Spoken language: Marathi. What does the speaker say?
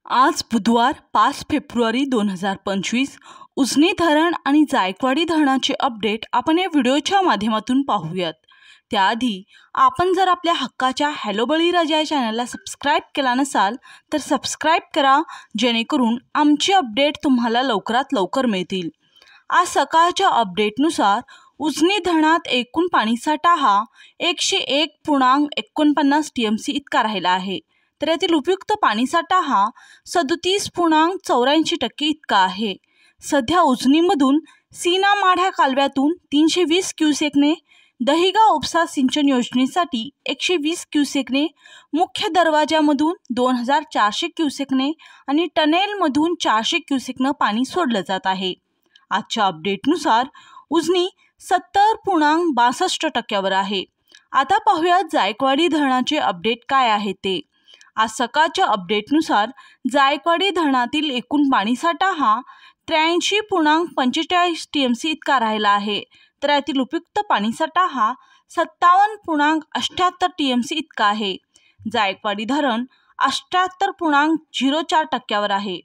आज बुधवार 5 फेब्रुवारी 2025 उजनी धरण आणि जायकवाडी धरणाचे अपडेट आपण या व्हिडिओच्या माध्यमातून पाहूयात। त्याआधी आपण जर आपल्या हक्काच्या हॅलो बळीराजा या चॅनलला सबस्क्राइब केला नसाल तर सबस्क्राइब करा, जेणेकरून आमचे अपडेट तुम्हाला लवकरात लवकर मिळतील। आज सकाळच्या अपडेटनुसार उजनी धरणात एकूण पाणीसाठा हा 101.49 TMC इतका राहिला आहे, तर यातील उपयुक्त पाणीसाठा हा 37.84% इतका आहे। सध्या उजनीमधून सीना माढा कालव्यातून 320 क्युसेकने, दहिगाव उपसा सिंचन योजनेसाठी 120 क्युसेकने, मुख्य दरवाजामधून 2400 क्युसेकने आणि टनेलमधून 400 क्युसेकने पाणी सोडलं जात आहे। आजच्या अपडेटनुसार उजनी 70.62% आहे। आता पाहूया जायकवाडी धरणाचे अपडेट काय आहे ते। आज सकाळच्या अपडेटनुसार जायकवाडी धरणातील एकूण पाणीसाठा हा 83.45 TMC इतका राहिला आहे, तर यातील उपयुक्त पाणीसाठा हा 57.78 TMC इतका आहे। जायकवाडी धरण 78.04% आहे।